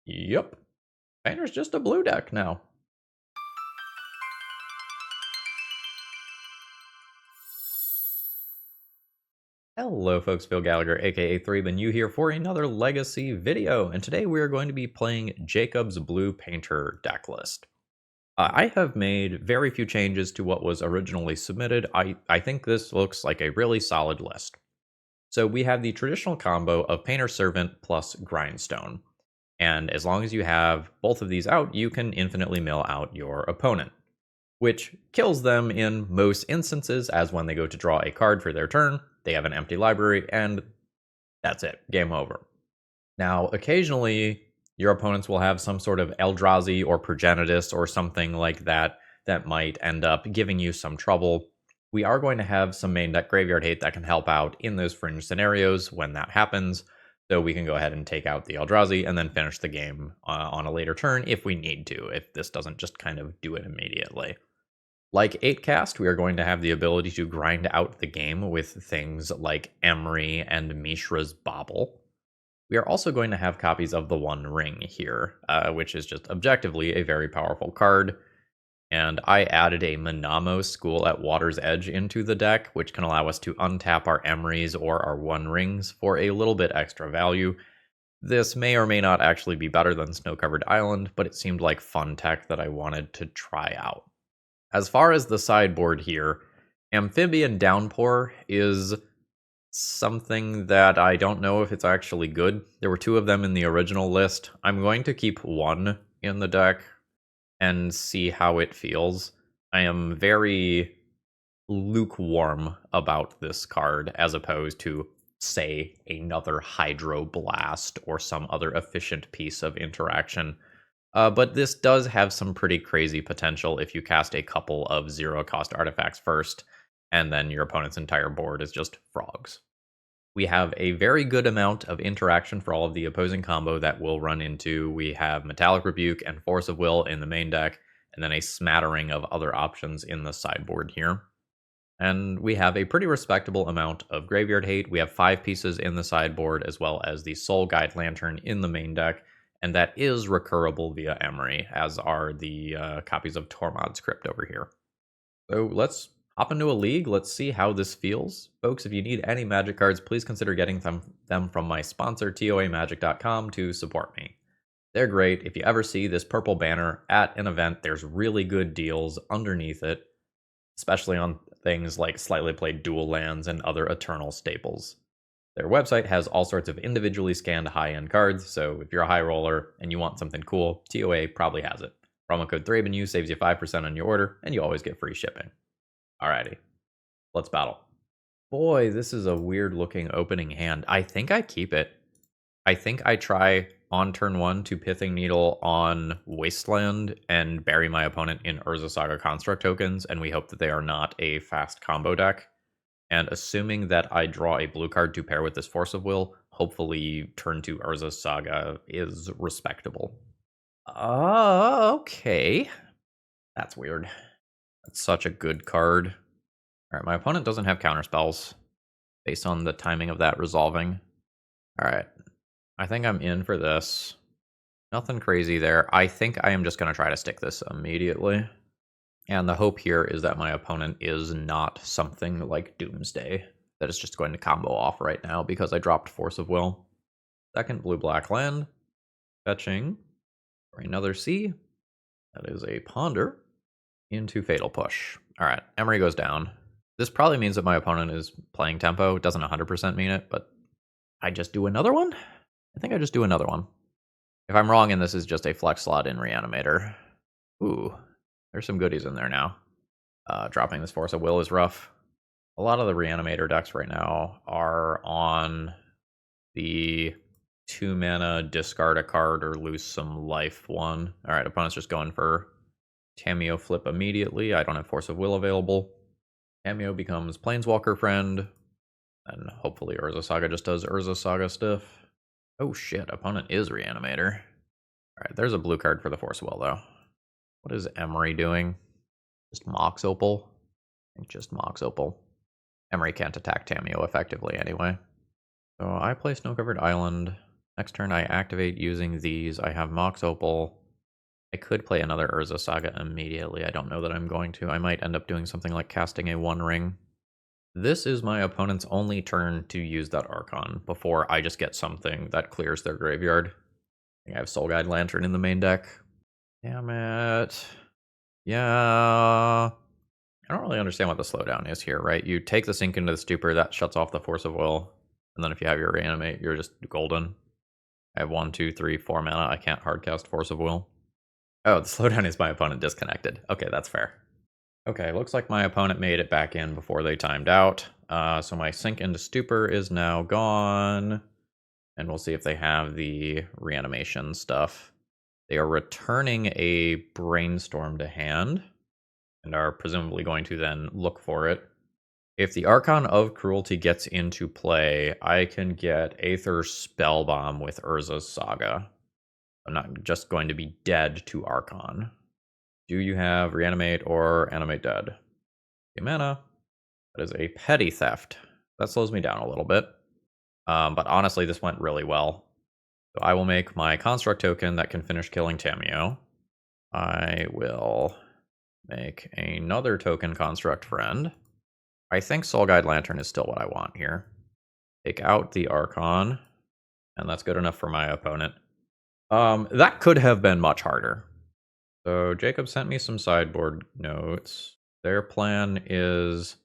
Yep. Painter's just a blue deck now. Hello folks, Phil Gallagher, aka ThrabenU here for another Legacy video, and today we are going to be playing Jacob's Blue Painter deck list. I have made very few changes to what was originally submitted. I think this looks like a really solid list. So we have the traditional combo of Painter Servant plus Grindstone, and as long as you have both of these out, you can infinitely mill out your opponent, which kills them in most instances, as when they go to draw a card for their turn, they have an empty library, and that's it. Game over. Now, occasionally, your opponents will have some sort of Eldrazi or Progenitus or something like that that might end up giving you some trouble. We are going to have some main deck graveyard hate that can help out in those fringe scenarios when that happens, so we can go ahead and take out the Eldrazi and then finish the game on a later turn if we need to, if this doesn't just kind of do it immediately. Like 8cast, we are going to have the ability to grind out the game with things like Emery and Mishra's Bauble. We are also going to have copies of the One Ring here, which is just objectively a very powerful card. And I added a Manamo School at Water's Edge into the deck, which can allow us to untap our Emerys or our One Rings for a little bit extra value. This may or may not actually be better than Snow-Covered Island, but it seemed like fun tech that I wanted to try out. As far as the sideboard here, Amphibian Downpour is something that I don't know if it's actually good. There were two of them in the original list. I'm going to keep one in the deck and see how it feels. I am very lukewarm about this card as opposed to, say, another Hydroblast or some other efficient piece of interaction. But this does have some pretty crazy potential if you cast a couple of zero-cost artifacts first, and then your opponent's entire board is just frogs. We have a very good amount of interaction for all of the opposing combo that we'll run into. We have Metallic Rebuke and Force of Will in the main deck, and then a smattering of other options in the sideboard here. And we have a pretty respectable amount of Graveyard Hate. We have 5 pieces in the sideboard, as well as the Soul Guide Lantern in the main deck, and that is recurable via Emery, as are the copies of Tormod's Crypt over here. So let's hop into a league. Let's see how this feels. Folks, if you need any Magic cards, please consider getting them from my sponsor, TOAMagic.com, to support me. They're great. If you ever see this purple banner at an event, there's really good deals underneath it, especially on things like Slightly Played Dual Lands and other Eternal staples. Their website has all sorts of individually scanned high-end cards, so if you're a high roller and you want something cool, TOA probably has it. Promo code ThrabenU saves you 5% on your order, and you always get free shipping. Alrighty, let's battle. Boy, this is a weird-looking opening hand. I think I keep it. I think I try on turn 1 to Pithing Needle on Wasteland and bury my opponent in Urza Saga Construct tokens, and we hope that they are not a fast combo deck. And assuming that I draw a blue card to pair with this Force of Will, hopefully turn 2 Urza Saga is respectable. Okay. That's weird. That's such a good card. Alright, my opponent doesn't have counterspells based on the timing of that resolving. Alright, I think I'm in for this. Nothing crazy there. I think I am just going to try to stick this immediately. And the hope here is that my opponent is not something like Doomsday that is just going to combo off right now because I dropped Force of Will. Second blue-black land. Fetching for another C. That is a Ponder into Fatal Push. Alright, Emery goes down. This probably means that my opponent is playing tempo. It doesn't 100% mean it, but I just do another one? I think I just do another one. If I'm wrong and this is just a flex slot in Reanimator. Ooh. There's some goodies in there now. Dropping this Force of Will is rough. A lot of the Reanimator decks right now are on the 2-mana discard a card or lose some life one. Alright, opponent's just going for Tamiyo flip immediately. I don't have Force of Will available. Tamiyo becomes Planeswalker Friend. And hopefully Urza Saga just does Urza Saga stuff. Oh shit, opponent is Reanimator. Alright, there's a blue card for the Force of Will though. What is Emery doing? Just Mox Opal? I think just Mox Opal. Emery can't attack Tamiyo effectively anyway. So I play Snow-Covered Island. Next turn, I activate using these. I have Mox Opal. I could play another Urza Saga immediately. I don't know that I'm going to. I might end up doing something like casting a One Ring. This is my opponent's only turn to use that Archon before I just get something that clears their graveyard. I have Soul Guide Lantern in the main deck. Damn it. Yeah. I don't really understand what the slowdown is here, right? You take the Sink into the Stupor, that shuts off the Force of Will. And then if you have your Reanimate, you're just golden. I have 1, 2, 3, 4 mana. I can't hardcast Force of Will. Oh, the slowdown is my opponent disconnected. Okay, that's fair. Okay, looks like my opponent made it back in before they timed out. So my Sink into Stupor is now gone. And we'll see if they have the reanimation stuff. They are returning a Brainstorm to hand and are presumably going to then look for it. If the Archon of Cruelty gets into play, I can get Aether Spellbomb with Urza's Saga. I'm not just going to be dead to Archon. Do you have Reanimate or Animate Dead? Okay, mana. That is a petty theft. That slows me down a little bit. But honestly, this went really well. So I will make my Construct token that can finish killing Tamiyo. I will make another token Construct Friend. I think Soul Guide Lantern is still what I want here. Take out the Archon, and that's good enough for my opponent. That could have been much harder. So Jacob sent me some sideboard notes. Their plan is,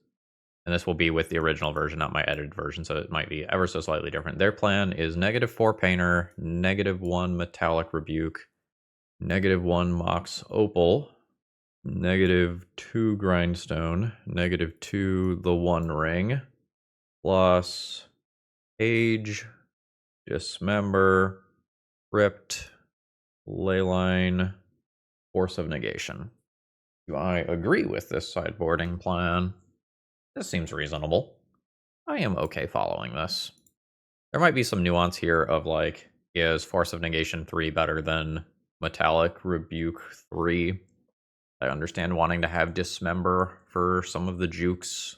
and this will be with the original version, not my edited version, so it might be ever so slightly different. Their plan is -4 Painter, -1 Metallic Rebuke, -1 Mox Opal, -2 Grindstone, -2 the One Ring, plus Age, Dismember, Crypt, Leyline, Force of Negation. Do I agree with this sideboarding plan? This seems reasonable. I am okay following this. There might be some nuance here of like, is Force of Negation 3 better than Metallic Rebuke 3? I understand wanting to have Dismember for some of the jukes.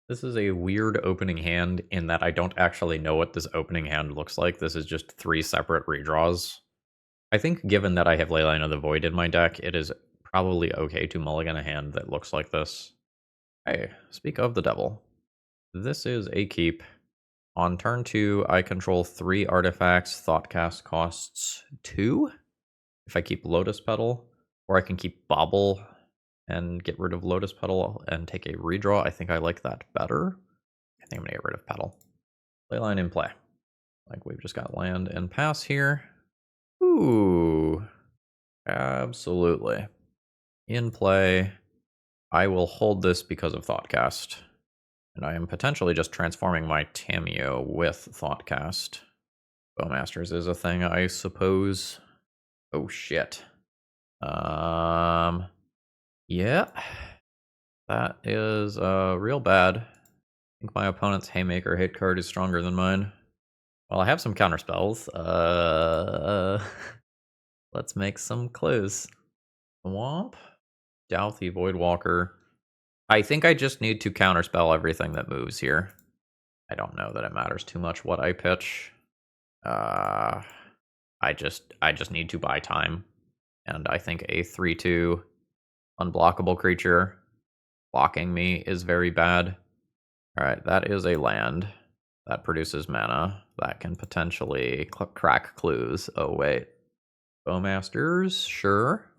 This is a weird opening hand in that I don't actually know what this opening hand looks like. This is just 3 separate redraws. I think given that I have Leyline of the Void in my deck, it is probably okay to mulligan a hand that looks like this. Hey, speak of the devil. This is a keep. On turn 2, I control 3 artifacts. Thoughtcast costs 2. If I keep Lotus Petal, or I can keep Bobble and get rid of Lotus Petal and take a redraw. I think I like that better. I think I'm going to get rid of Petal. Leyline in play. Like we've just got land and pass here. Ooh, absolutely. In play, I will hold this because of Thoughtcast. And I am potentially just transforming my Tamiyo with Thoughtcast. Bowmasters is a thing, I suppose. Oh, shit. Yeah. That is real bad. I think my opponent's Haymaker hit card is stronger than mine. Well, I have some counter spells. Let's make some clues. Swamp, Douthie Voidwalker. I think I just need to counterspell everything that moves here. I don't know that it matters too much what I pitch. I just need to buy time. And I think a 3/2 unblockable creature blocking me is very bad. Alright, that is a land. That produces mana. That can potentially crack clues. Oh, wait. Bowmasters, sure.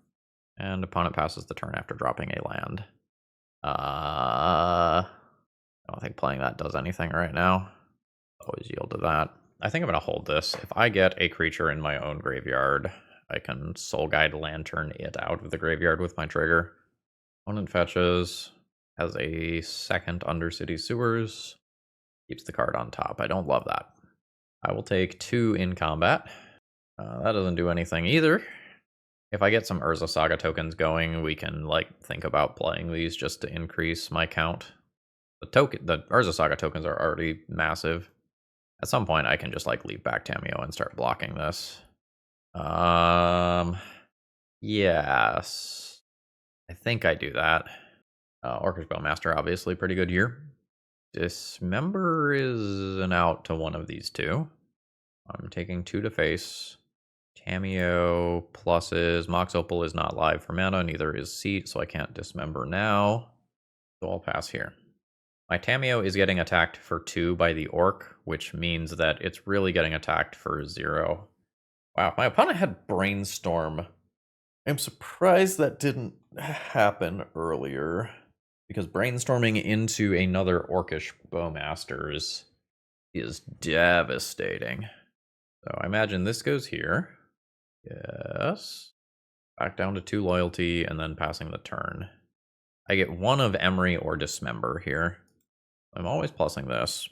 And opponent passes the turn after dropping a land. I don't think playing that does anything right now. Always yield to that. I think I'm going to hold this. If I get a creature in my own graveyard, I can Soul Guide Lantern it out of the graveyard with my trigger. Opponent fetches, has a second Undercity Sewers, keeps the card on top. I don't love that. I will take 2 in combat. That doesn't do anything either. If I get some Urza Saga tokens going, we can like think about playing these just to increase my count. The Urza Saga tokens are already massive. At some point, I can just like leave back Tamiyo and start blocking this. Yes, I think I do that. Orcish Bowmaster, obviously pretty good here. Dismember is an out to one of these two. I'm taking 2 to face. Tamiyo pluses. Mox Opal is not live for mana, neither is Seat, so I can't dismember now. So I'll pass here. My Tamiyo is getting attacked for 2 by the Orc, which means that it's really getting attacked for 0. Wow, my opponent had Brainstorm. I'm surprised that didn't happen earlier, because brainstorming into another Orcish Bowmasters is devastating. So I imagine this goes here. Yes. Back down to 2 loyalty, and then passing the turn. I get 1 of Emery or Dismember here. I'm always plussing this.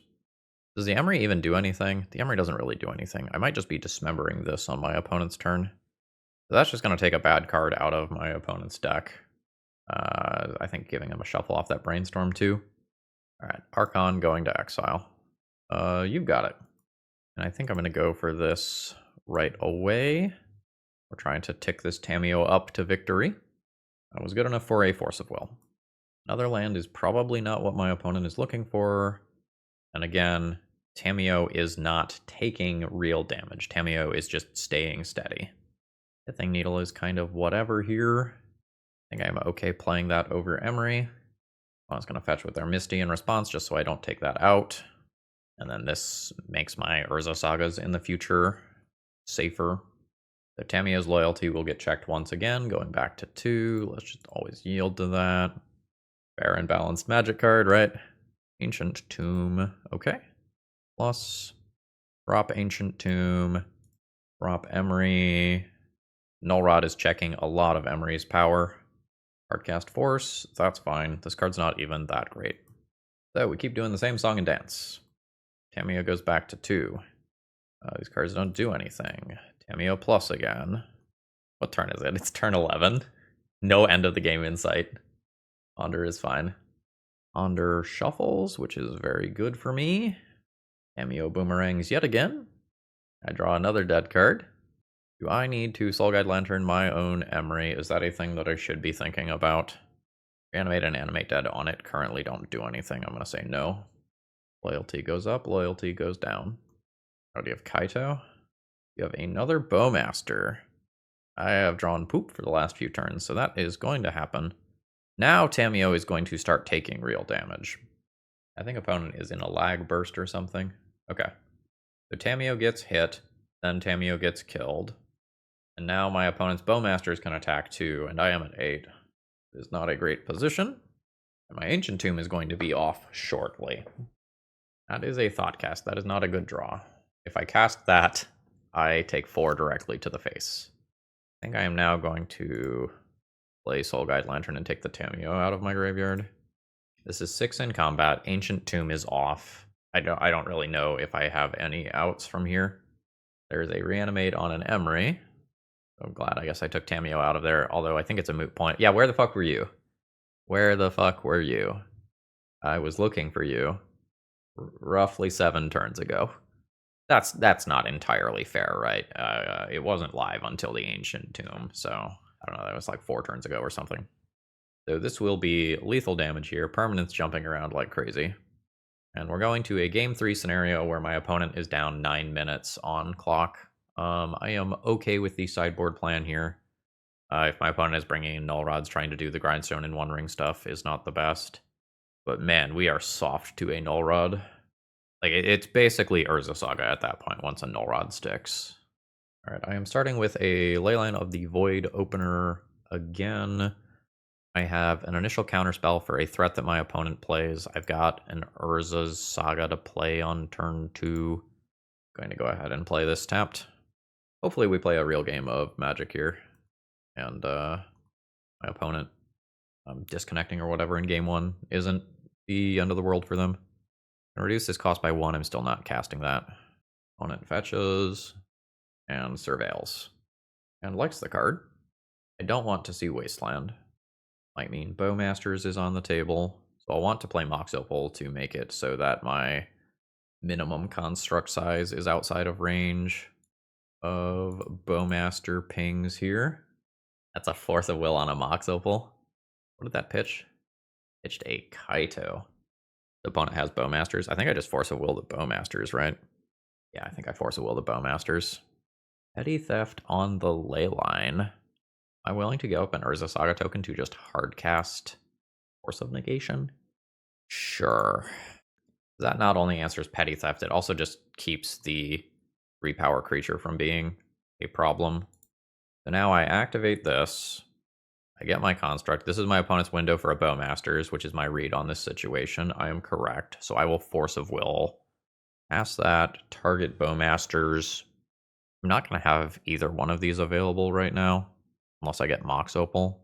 Does the Emery even do anything? The Emery doesn't really do anything. I might just be dismembering this on my opponent's turn. So that's just going to take a bad card out of my opponent's deck. I think giving him a shuffle off that Brainstorm too. Alright, Archon going to exile. You've got it. And I think I'm going to go for this right away. We're trying to tick this Tamiyo up to victory. That was good enough for a Force of Will. Another land is probably not what my opponent is looking for. And again, Tamiyo is not taking real damage. Tamiyo is just staying steady. Pithing Needle is kind of whatever here. I think I'm okay playing that over Emery. I was going to fetch with their Misty in response just so I don't take that out. And then this makes my Urza Sagas in the future safer. The Tamiyo's loyalty will get checked once again, going back to 2. Let's just always yield to that. Fair and balanced magic card, right? Ancient Tomb, okay. Plus, drop Ancient Tomb, drop Emery. Null Rod is checking a lot of Emery's power. Hardcast Force, that's fine. This card's not even that great. So we keep doing the same song and dance. Tamiyo goes back to 2. These cards don't do anything. Tamiyo plus again. What turn is it? It's turn 11. No end of the game in sight. Ponder is fine. Ponder shuffles, which is very good for me. Tamiyo boomerangs yet again. I draw another dead card. Do I need to Soul Guide Lantern my own Emery? Is that a thing that I should be thinking about? Reanimate and Animate Dead on it currently don't do anything. I'm going to say no. Loyalty goes up, loyalty goes down. Oh, do you have Kaito? You have another Bowmaster. I have drawn poop for the last few turns, so that is going to happen. Now Tamiyo is going to start taking real damage. I think opponent is in a lag burst or something. Okay. So Tamiyo gets hit, then Tamiyo gets killed. And now my opponent's Bowmasters can attack too, and I am at 8. It is not a great position. And my Ancient Tomb is going to be off shortly. That is a thought cast. That is not a good draw. If I cast that, I take 4 directly to the face. I think I am now going to play Soul Guide Lantern and take the Tamiyo out of my graveyard. This is 6 in combat. Ancient Tomb is off. I don't really know if I have any outs from here. There's a Reanimate on an Emery. I'm glad I guess I took Tamiyo out of there, although I think it's a moot point. Yeah, where the fuck were you? Where the fuck were you? I was looking for you roughly 7 turns ago. That's not entirely fair, right? It wasn't live until the Ancient Tomb, so I don't know, that was like 4 turns ago or something. So this will be lethal damage here, permanents jumping around like crazy. And we're going to a game 3 scenario where my opponent is down 9 minutes on clock. I am okay with the sideboard plan here. If my opponent is bringing in Null Rods, trying to do the Grindstone and One Ring stuff is not the best. But man, we are soft to a Null Rod. Like, it's basically Urza Saga at that point, once a Null Rod sticks. Alright, I am starting with a Leyline of the Void opener again. I have an initial counterspell for a threat that my opponent plays. I've got an Urza's Saga to play on turn 2. Going to go ahead and play this tapped. Hopefully we play a real game of Magic here. And my opponent disconnecting or whatever in game 1 isn't the end of the world for them. And reduce this cost by 1, I'm still not casting that. Opponent fetches and surveils. And likes the card. I don't want to see Wasteland. Might mean Bowmasters is on the table. So I'll want to play Mox Opal to make it so that my minimum construct size is outside of range of Bowmaster pings here. That's a Force of Will on a Mox Opal. What did that pitch? Pitched a Kaito. The opponent has Bowmasters. I think I just Force of Will the Bowmasters, right? Yeah, I think I Force of Will the Bowmasters. Petty Theft on the ley line. Am I willing to give up an Urza Saga token to just hardcast Force of Negation? Sure. That not only answers Petty Theft, it also just keeps the repower creature from being a problem. So now I activate this. I get my construct. This is my opponent's window for a Bowmasters, which is my read on this situation. I am correct. So I will Force of Will. Ask that. Target Bowmasters. I'm not going to have either one of these available right now, unless I get Mox Opal.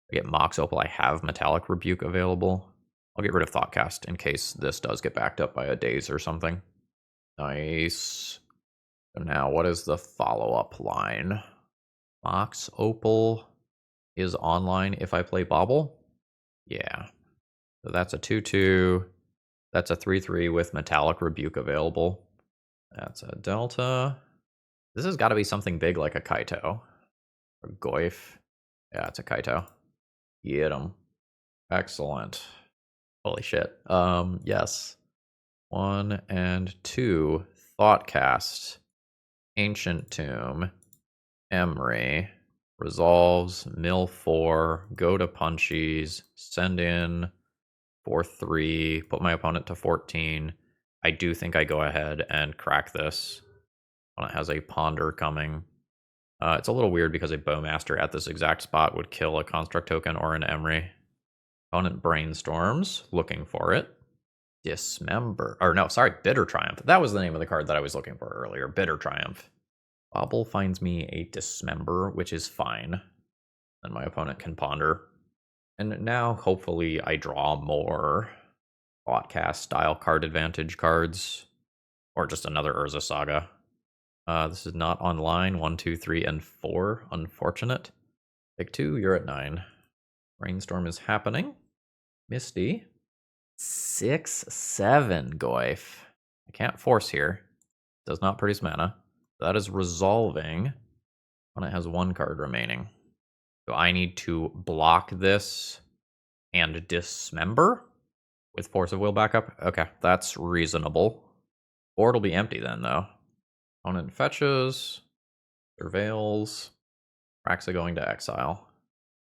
If I get Mox Opal, I have Metallic Rebuke available. I'll get rid of Thoughtcast in case this does get backed up by a Daze or something. Nice. So now, what is the follow-up line? Mox Opal is online if I play Bobble? Yeah. So that's a 2/2. That's a 3/3 with Metallic Rebuke available. That's a Delta. This has got to be something big like a Kaito. Or Goyf. Yeah, it's a Kaito. Get him. Excellent. Holy shit. Yes. 1 and 2. Thoughtcast. Ancient Tomb. Emery. Resolves. Mill 4. Go to Punchies. Send in 4/3. Put my opponent to 14. I do think I go ahead and crack this. Opponent has a Ponder coming. It's a little weird because a Bowmaster at this exact spot would kill a Construct token or an Emery. Opponent brainstorms, looking for it. Dismember. Or no, sorry, Bitter Triumph. That was the name of the card that I was looking for earlier. Bitter Triumph. Bobble finds me a Dismember, which is fine. Then my opponent can ponder. And now, hopefully, I draw more Thoughtcast style card advantage cards. Or just another Urza Saga. This is not online. 1, 2, 3, and 4. Unfortunate. Pick 2, you're at 9. Brainstorm is happening. Misty. 6, 7, Goyf. I can't force here. Does not produce mana. That is resolving when it has 1 card remaining. So I need to block this and dismember with Force of Will backup. Okay, that's reasonable. Board will be empty then, though. Opponent fetches, surveils, Raxa going to exile.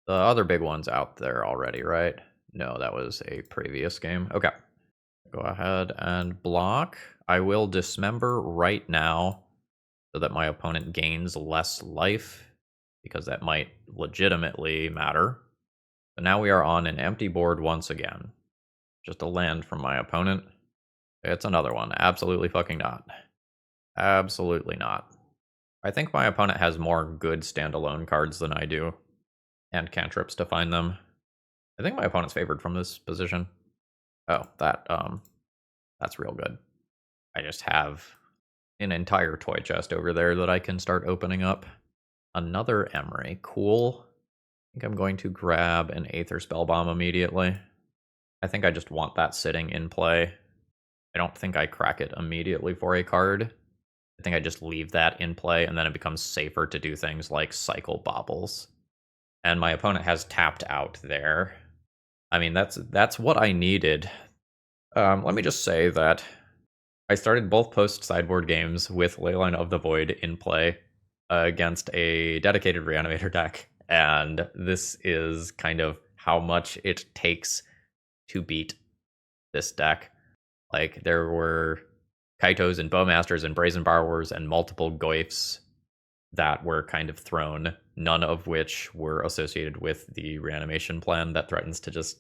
The other big one's out there already, right? No, that was a previous game. Okay. Go ahead and block. I will dismember right now so that my opponent gains less life, because that might legitimately matter. So now we are on an empty board once again. Just a land from my opponent. It's another one. Absolutely fucking not. Absolutely not. I think my opponent has more good standalone cards than I do, and cantrips to find them. I think my opponent's favored from this position. Oh, that's real good. I just have an entire toy chest over there that I can start opening up. Another Emery. Cool. I think I'm going to grab an Aether Spellbomb immediately. I think I just want that sitting in play. I don't think I crack it immediately for a card. I think I just leave that in play, and then it becomes safer to do things like cycle Bobbles. And my opponent has tapped out there. I mean, that's what I needed. Let me just say that I started both post-sideboard games with Leyline of the Void in play against a dedicated Reanimator deck, and this is kind of how much it takes to beat this deck. Like, there were Kaitos and Bowmasters and Brazen Borrowers and multiple Goyfs that were kind of thrown, none of which were associated with the reanimation plan that threatens to just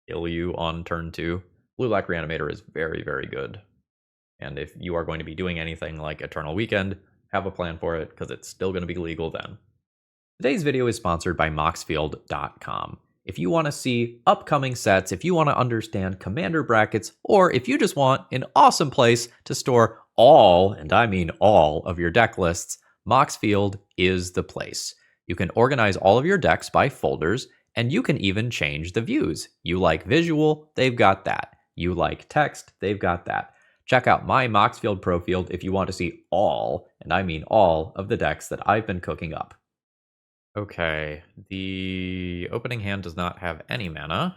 kill you on turn 2. Blue-Black Reanimator is very, very good. And if you are going to be doing anything like Eternal Weekend, have a plan for it, because it's still going to be legal then. Today's video is sponsored by Moxfield.com. If you want to see upcoming sets, if you want to understand commander brackets, or if you just want an awesome place to store all, and I mean all, of your deck lists, Moxfield is the place. You can organize all of your decks by folders, and you can even change the views. You like visual, they've got that. You like text, they've got that. Check out my Moxfield Pro Field if you want to see all, and I mean all, of the decks that I've been cooking up. Okay, the opening hand does not have any mana.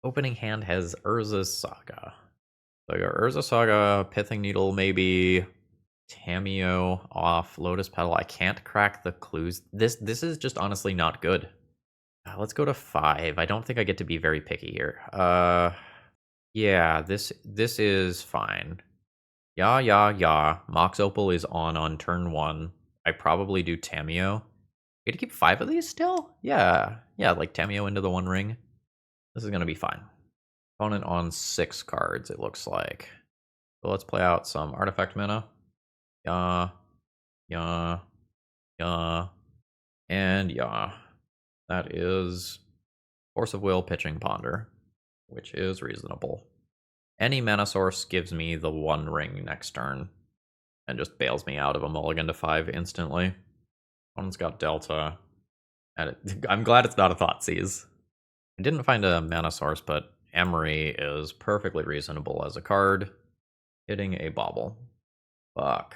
Opening hand has Urza Saga. So your Urza Saga, Pithing Needle maybe, Tamiyo off Lotus Petal. I can't crack the clues. This is just honestly not good. Let's go to 5. I don't think I get to be very picky here. Yeah, this is fine. Yeah. Mox Opal is on turn 1. I probably do Tamiyo. Get to keep 5 of these still? Yeah, like Tamiyo into the One Ring. This is gonna be fine. Opponent on 6 cards, it looks like. So let's play out some artifact mana. Yeah, and yeah. That is Force of Will, Pitching Ponder, which is reasonable. Any mana source gives me the One Ring next turn and just bails me out of a mulligan to 5 instantly. Opponent's got Delta. And I'm glad it's not a Thoughtseize. I didn't find a mana source, but Emery is perfectly reasonable as a card. Hitting a bauble. Fuck.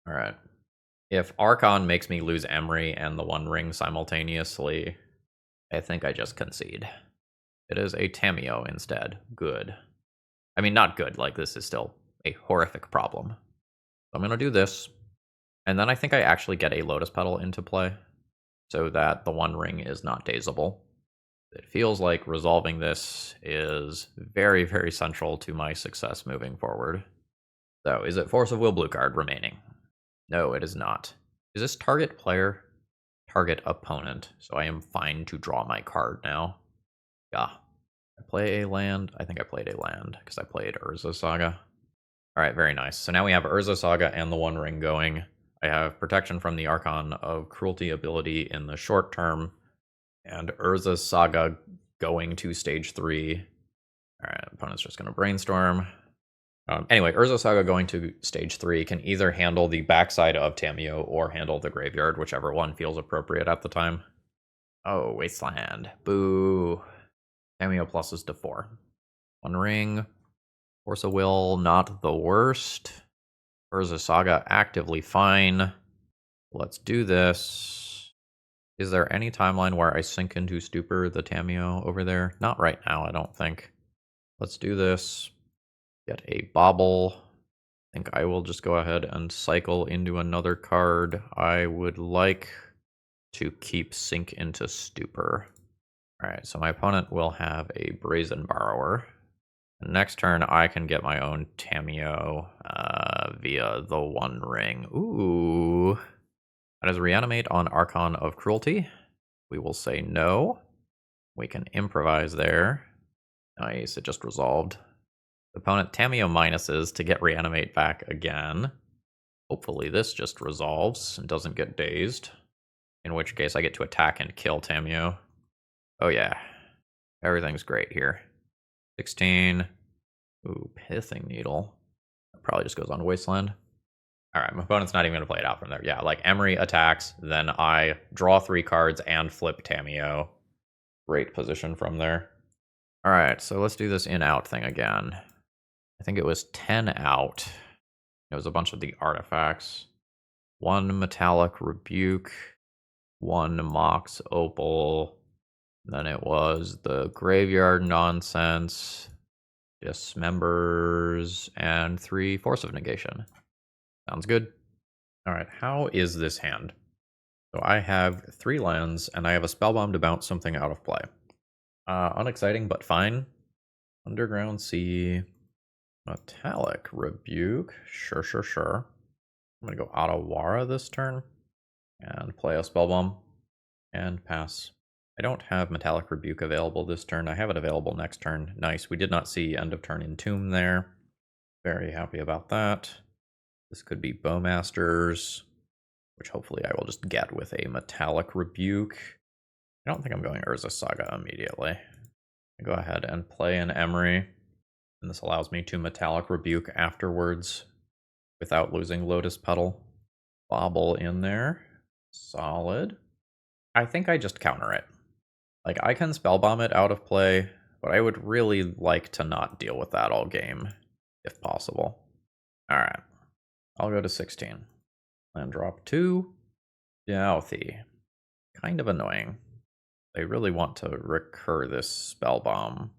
Alright. If Archon makes me lose Emery and the One Ring simultaneously, I think I just concede. It is a Tamiyo instead. Good. I mean, not good. Like, this is still a horrific problem. So I'm going to do this. And then I think I actually get a Lotus Petal into play so that the One Ring is not dazable. It feels like resolving this is very, very central to my success moving forward. So, is it Force of Will blue card remaining? No, it is not. Is this target player? Target opponent. So I am fine to draw my card now. Yeah. I play a land. I think I played a land because I played Urza Saga. Alright, very nice. So now we have Urza Saga and the One Ring going. I have protection from the Archon of Cruelty ability in the short term. And Urza Saga going to stage 3. Alright, opponent's just going to brainstorm. Anyway, Urza Saga going to stage 3 can either handle the backside of Tamiyo or handle the graveyard, whichever one feels appropriate at the time. Oh, Wasteland. Boo. Tamiyo pluses to 4. One Ring. Force of Will, not the worst. Urza Saga, actively fine. Let's do this. Is there any timeline where I sink into Stupor the Tamiyo over there? Not right now, I don't think. Let's do this. Get a bauble. I think I will just go ahead and cycle into another card. I would like to keep Sink into Stupor. Alright, so my opponent will have a Brazen Borrower. Next turn, I can get my own Tamiyo via the One Ring. Ooh. That is Reanimate on Archon of Cruelty. We will say no. We can improvise there. Nice, it just resolved. Opponent Tamiyo minuses to get Reanimate back again. Hopefully this just resolves and doesn't get dazed. In which case I get to attack and kill Tamiyo. Oh yeah. Everything's great here. 16. Ooh, Pithing Needle. That probably just goes on Wasteland. Alright, my opponent's not even going to play it out from there. Yeah, like Emery attacks, then I draw 3 cards and flip Tamiyo. Great position from there. Alright, so let's do this in-out thing again. I think it was 10 out. It was a bunch of the artifacts. 1 Metallic Rebuke, 1 Mox Opal, then it was the Graveyard nonsense, Dismembers, and 3 Force of Negation. Sounds good. Alright, how is this hand? So I have 3 lands, and I have a Spellbomb to bounce something out of play. Unexciting, but fine. Underground Sea, Metallic Rebuke, sure. I'm gonna go Otawara this turn, and play a Spellbomb, and pass. I don't have Metallic Rebuke available this turn. I have it available next turn. Nice, we did not see End of Turn Entomb there. Very happy about that. This could be Bowmasters, which hopefully I will just get with a Metallic Rebuke. I don't think I'm going Urza Saga immediately. I go ahead and play an Emery, and this allows me to Metallic Rebuke afterwards without losing Lotus Petal. Bobble in there. Solid. I think I just counter it. Like, I can Spellbomb it out of play, but I would really like to not deal with that all game, if possible. Alright. I'll go to 16. Land drop 2. Douthy. Kind of annoying. They really want to recur this Spellbomb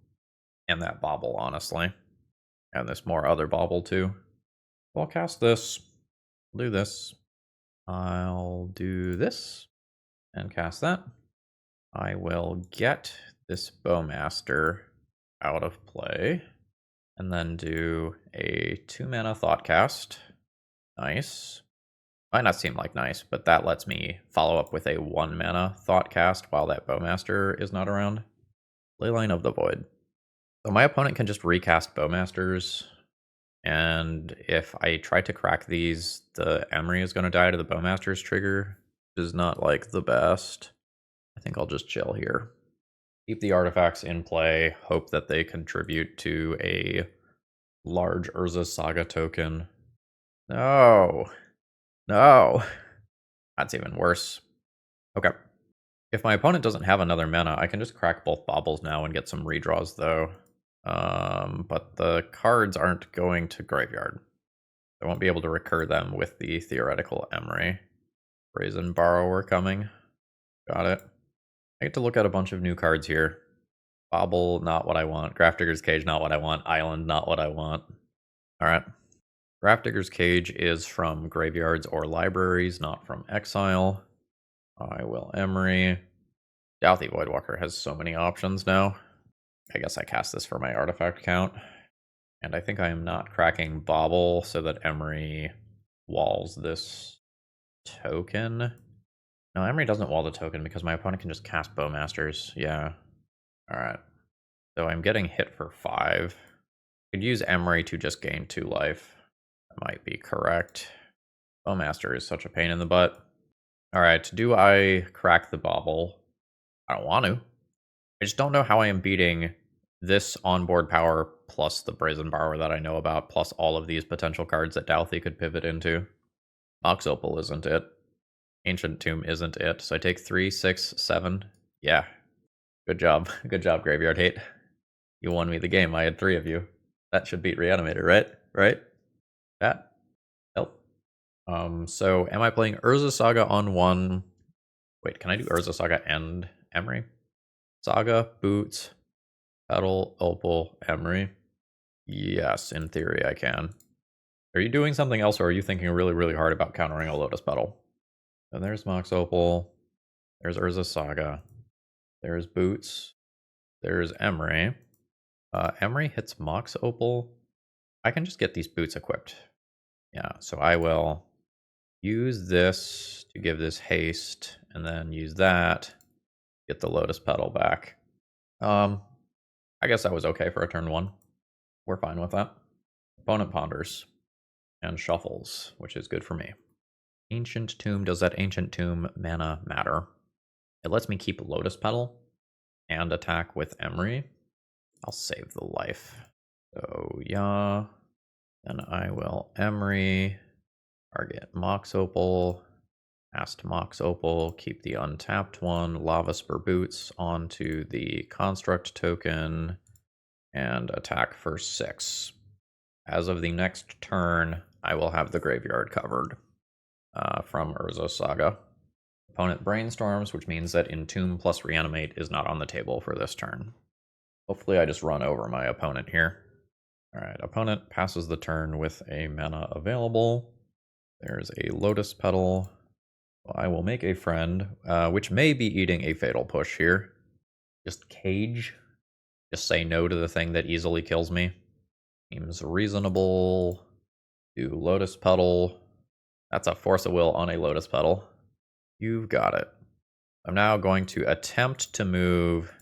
and that Bobble, honestly. And this more other Bobble, too. I'll cast this. do this. I'll do this and cast that. I will get this Bowmaster out of play and then do a 2-mana Thoughtcast. Nice. Might not seem like nice, but that lets me follow up with a 1-mana Thoughtcast while that Bowmaster is not around. Leyline of the Void. So my opponent can just recast Bowmasters, and if I try to crack these, the Emery is going to die to the Bowmaster's trigger, which is not like the best. I think I'll just chill here. Keep the artifacts in play, hope that they contribute to a large Urza Saga token. No. No. That's even worse. Okay. If my opponent doesn't have another mana, I can just crack both Baubles now and get some redraws, though. But the cards aren't going to graveyard. I won't be able to recur them with the theoretical Emery. Brazen Borrower coming. Got it. I get to look at a bunch of new cards here. Bauble, not what I want. Grafdigger's Cage, not what I want. Island, not what I want. Alright. Grafdigger's Cage is from graveyards or libraries, not from exile. I will Emery. Douthie Voidwalker has so many options now. I guess I cast this for my artifact count. And I think I am not cracking Bauble so that Emery walls this token. No, Emery doesn't wall the token because my opponent can just cast Bowmasters. Yeah. Alright. So I'm getting hit for 5. Could use Emery to just gain 2 life. That might be correct. Bowmaster is such a pain in the butt. Alright, do I crack the Bauble? I don't want to. I just don't know how I am beating this onboard power plus the Brazen Borrower that I know about, plus all of these potential cards that Douthie could pivot into. Mox Opal isn't it. Ancient Tomb isn't it. So I take 3, 6, 7. Yeah. Good job. Good job, Graveyard Hate. You won me the game. I had 3 of you. That should beat Reanimator, right? Right? That? Help. So am I playing Urza Saga on 1? Wait, can I do Urza Saga and Emery? Saga, Boots, Petal, Opal, Emery. Yes, in theory I can. Are you doing something else, or are you thinking really, really hard about countering a Lotus Petal? So there's Mox Opal. There's Urza Saga. There's Boots. There's Emery. Emery hits Mox Opal. I can just get these Boots equipped. Yeah, so I will use this to give this haste, and then use that, get the Lotus Petal back. I guess that was okay for a turn 1. We're fine with that. Opponent ponders and shuffles, which is good for me. Ancient Tomb, does that Ancient Tomb mana matter? It lets me keep Lotus Petal and attack with Emery. I'll save the life. So yeah, then I will Emery, target Mox Opal, cast Mox Opal, keep the untapped one, Lava Spur Boots onto the Construct token, and attack for 6. As of the next turn, I will have the graveyard covered from Urza Saga. Opponent brainstorms, which means that Entomb plus Reanimate is not on the table for this turn. Hopefully I just run over my opponent here. Alright, opponent passes the turn with a mana available. There's a Lotus Petal. I will make a friend, which may be eating a Fatal Push here. Just cage. Just say no to the thing that easily kills me. Seems reasonable. Do Lotus Petal. That's a Force of Will on a Lotus Petal. You've got it. I'm now going to attempt to move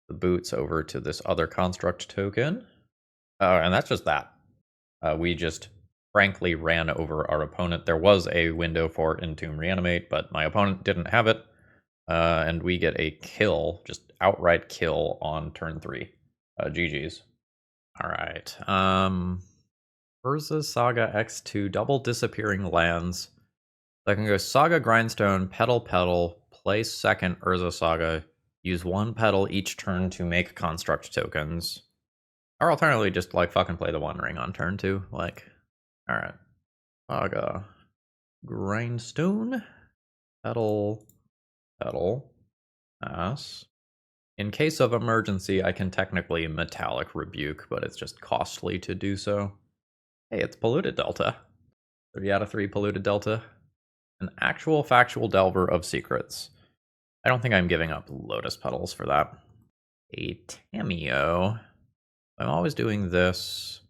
the Boots over to this other Construct token. And that's just that. We just frankly ran over our opponent. There was a window for Entomb Reanimate, but my opponent didn't have it. And we get a kill, just outright kill on turn 3. GG's. Alright. Urza Saga X2, double disappearing lands. So I can go Saga Grindstone, Petal, play second Urza Saga, use 1 petal each turn to make construct tokens. Or alternatively, just like fucking play the One Ring on turn 2. Like, alright. Saga Grindstone, Petal, pass. In case of emergency, I can technically Metallic Rebuke, but it's just costly to do so. Hey, it's Polluted Delta. 3 out of 3 polluted delta. An actual factual delver of secrets. I don't think I'm giving up lotus petals for that. A Tamiyo. I'm always doing this.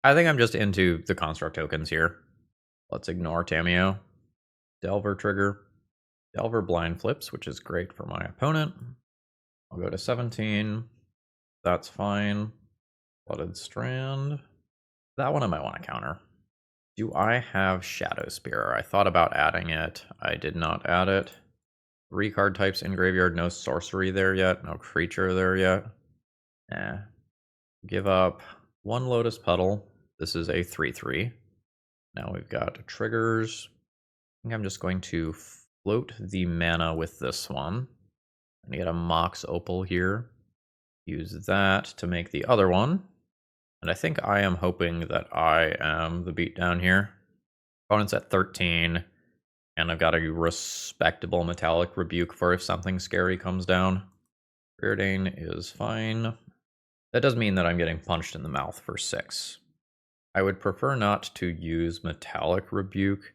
I think I'm just into the construct tokens here. Let's ignore Tamiyo. Delver trigger. Delver blind flips, which is great for my opponent. I'll go to 17. That's fine. Flooded Strand. That one I might want to counter. Do I have Shadow Spear? I thought about adding it. I did not add it. 3 card types in graveyard. No sorcery there yet. No creature there yet. Give up 1 Lotus Petal. This is a 3/3. Now we've got triggers. I think I'm just going to float the mana with this one. And get a Mox Opal here. Use that to make the other one. And I think I am hoping that I am the beatdown here. Opponent's at 13. And I've got a respectable Metallic Rebuke for if something scary comes down. Preordain is fine. That does mean that I'm getting punched in the mouth for 6. I would prefer not to use Metallic Rebuke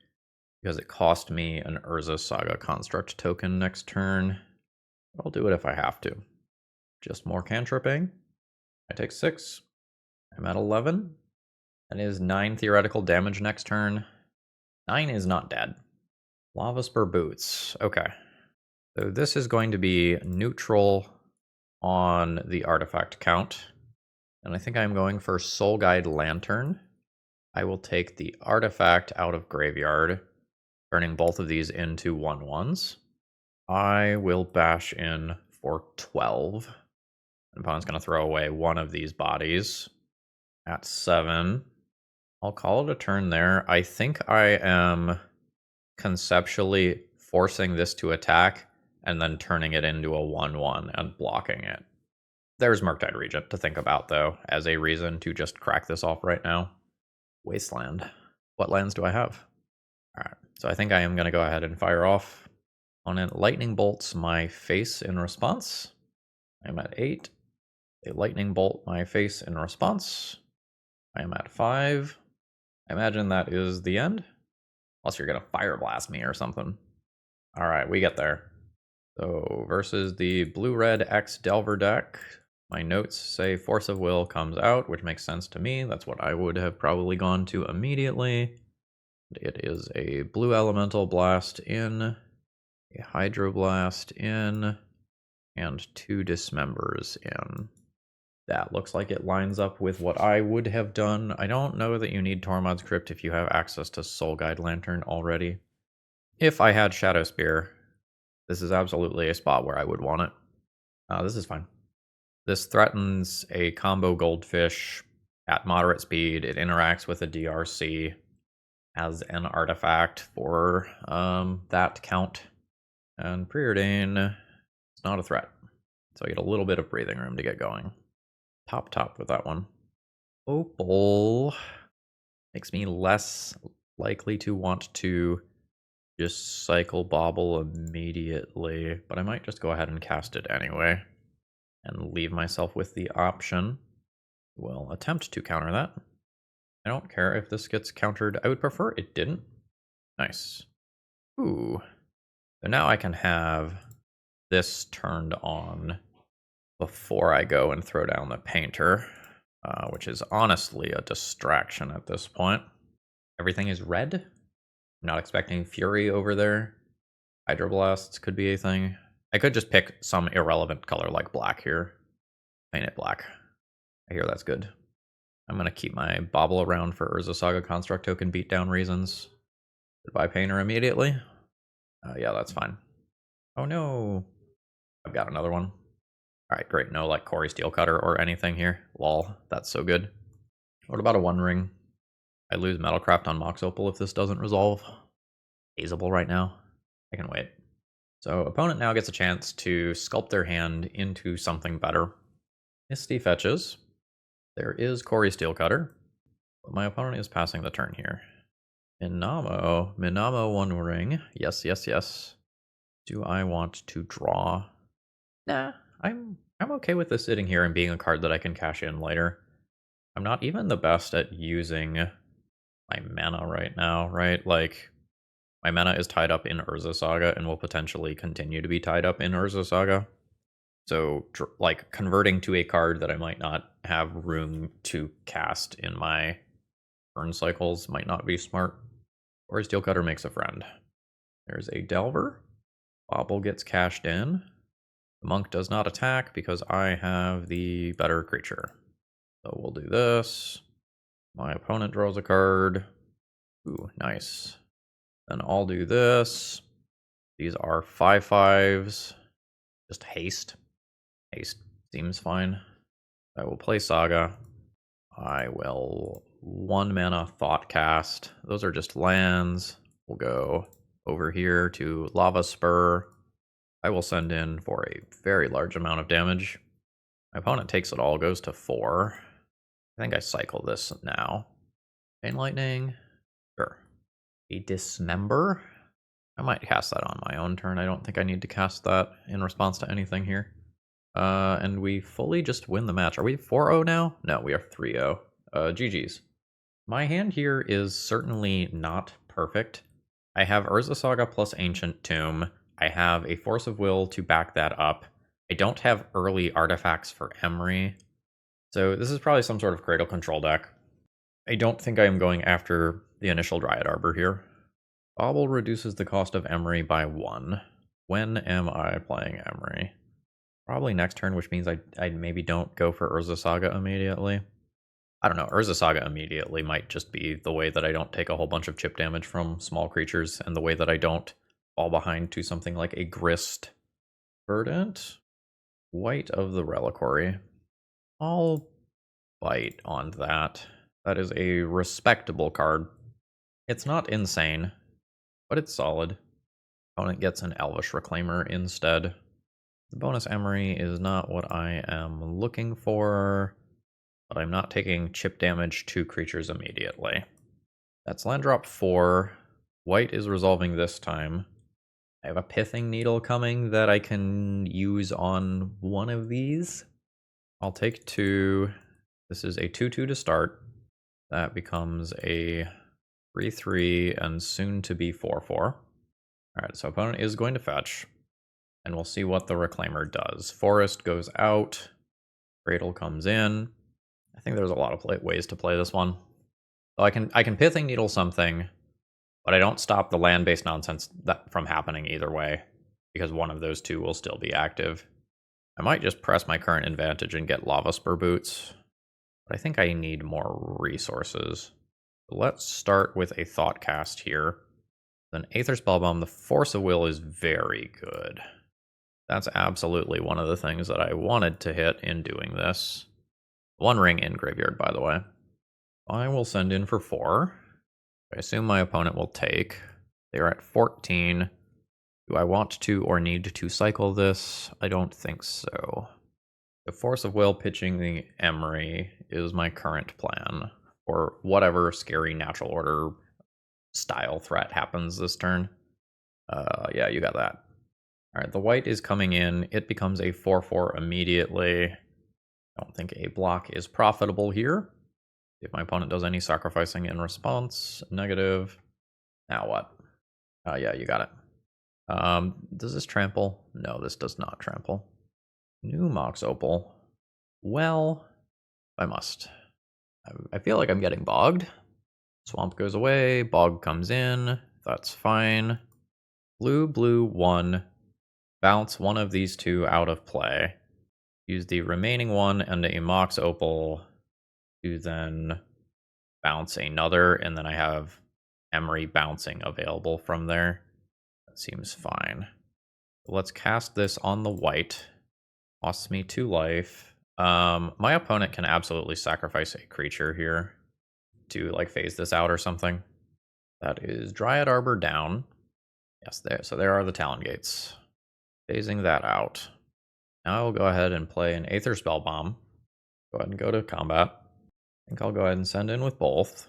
because it cost me an Urza Saga Construct token next turn. I'll do it if I have to. Just more cantripping. I take 6. I'm at 11. That is 9 theoretical damage next turn. 9 is not dead. Lava Spur Boots. Okay. So this is going to be neutral on the artifact count. And I think I'm going for Soul Guide Lantern. I will take the artifact out of graveyard, turning both of these into 1/1s. I will bash in for 12. The opponent's going to throw away one of these bodies at 7. I'll call it a turn there. I think I am conceptually forcing this to attack and then turning it into a 1/1 and blocking it. There's Murktide Regent to think about, though, as a reason to just crack this off right now. Wasteland. What lands do I have? Alright, so I think I am going to go ahead and fire off. Opponent lightning bolts my face in response. I'm at 8. They lightning bolt my face in response. I am at 5. I imagine that is the end. Unless you're going to fire blast me or something. Alright, we get there. So, versus the blue-red X Delver deck, my notes say Force of Will comes out, which makes sense to me. That's what I would have probably gone to immediately. It is a blue elemental blast in, a hydroblast in, and 2 dismembers in. That looks like it lines up with what I would have done. I don't know that you need Tormod's Crypt if you have access to Soul Guide Lantern already. If I had Shadow Spear, this is absolutely a spot where I would want it. This is fine. This threatens a combo Goldfish at moderate speed. It interacts with a DRC as an artifact for that count. And Preordain is not a threat. So I get a little bit of breathing room to get going. Top with that one. Opal makes me less likely to want to just cycle Bobble immediately, but I might just go ahead and cast it anyway and leave myself with the option. We'll attempt to counter that. I don't care if this gets countered. I would prefer it didn't. Nice. Ooh. So now I can have this turned on before I go and throw down the painter, which is honestly a distraction at this point. Everything is red. I'm not expecting Fury over there. Hydroblasts could be a thing. I could just pick some irrelevant color like black here. Paint it black. I hear that's good. I'm going to keep my Bobble around for Urza Saga Construct token beatdown reasons. Goodbye Painter immediately. Yeah, that's fine. Oh no. I've got another one. Alright, great. No like Corey Steelcutter or anything here. Lol, that's so good. What about a One Ring? I lose Metalcraft on Mox Opal if this doesn't resolve. Feasible right now. I can wait. So opponent now gets a chance to sculpt their hand into something better. Misty fetches. There is Corey Steelcutter. But my opponent is passing the turn here. Minamo One Ring. Yes. Do I want to draw? Nah, I'm okay with this sitting here and being a card that I can cash in later. I'm not even the best at using my mana right now, right? Like, my mana is tied up in Urza Saga and will potentially continue to be tied up in Urza Saga. So, like, converting to a card that I might not have room to cast in my turn cycles might not be smart. Or Steel Cutter makes a friend. There's a Delver. Bobble gets cashed in. The Monk does not attack because I have the better creature. So we'll do this. My opponent draws a card. Ooh, nice. Then I'll do this. These are 5/5s. Just haste. Haste seems fine. I will play Saga. I will 1 mana Thought Cast. Those are just lands. We'll go over here to Lava Spur. I will send in for a very large amount of damage. My opponent takes it all, goes to 4. I think I cycle this now. Chain Lightning. Sure. A Dismember. I might cast that on my own turn. I don't think I need to cast that in response to anything here. And we fully just win the match. Are we 4-0 now? No, we are 3-0. GG's. My hand here is certainly not perfect. I have Urza Saga plus Ancient Tomb. I have a Force of Will to back that up. I don't have early artifacts for Emery. So this is probably some sort of Cradle Control deck. I don't think I am going after the initial Dryad Arbor here. Bobble reduces the cost of Emery by 1. When am I playing Emery? Probably next turn, which means I maybe don't go for Urza Saga immediately. I don't know, Urza Saga immediately might just be the way that I don't take a whole bunch of chip damage from small creatures, and the way that I don't fall behind to something like a Grist. Verdant. White of the Reliquary. I'll bite on that. That is a respectable card. It's not insane, but it's solid. Opponent gets an Elvish Reclaimer instead. The bonus Emery is not what I am looking for, but I'm not taking chip damage to creatures immediately. That's land drop 4. White is resolving this time. I have a Pithing Needle coming that I can use on one of these. I'll take 2. This is a 2/2 to start. That becomes a 3/3 and soon to be 4/4. Alright, so opponent is going to fetch. And we'll see what the Reclaimer does. Forest goes out. Cradle comes in. I think there's a lot of ways to play this one. So I can Pithing Needle something, but I don't stop the land-based nonsense from happening either way, because one of those two will still be active. I might just press my current advantage and get Lava Spur Boots, but I think I need more resources. Let's start with a Thought Cast here. Then Aether Spellbomb. The Force of Will is very good. That's absolutely one of the things that I wanted to hit in doing this. 1 ring in graveyard, by the way. I will send in for 4. I assume my opponent will take. They're at 14. Do I want to or need to cycle this? I don't think so. The Force of Will pitching the Emery is my current plan, or whatever scary natural order style threat happens this turn. Yeah, you got that. Alright, the white is coming in. It becomes a 4/4 immediately. I don't think a block is profitable here. If my opponent does any sacrificing in response, negative. Now what? Yeah, you got it. Does this trample? No, this does not trample. New Mox Opal. Well, I must. I feel like I'm getting bogged. Swamp goes away, bog comes in. That's fine. Blue, blue, 1. Bounce one of these 2 out of play. Use the remaining 1 and a Mox Opal to then bounce another, and then I have Emery bouncing available from there. That seems fine. Let's cast this on the white. Costs me 2 life. My opponent can absolutely sacrifice a creature here to like phase this out or something. That is Dryad Arbor down. Yes, so there are the Talon Gates. Phasing that out. Now I'll go ahead and play an Aether Spellbomb. Go ahead and go to combat. I think I'll go ahead and send in with both.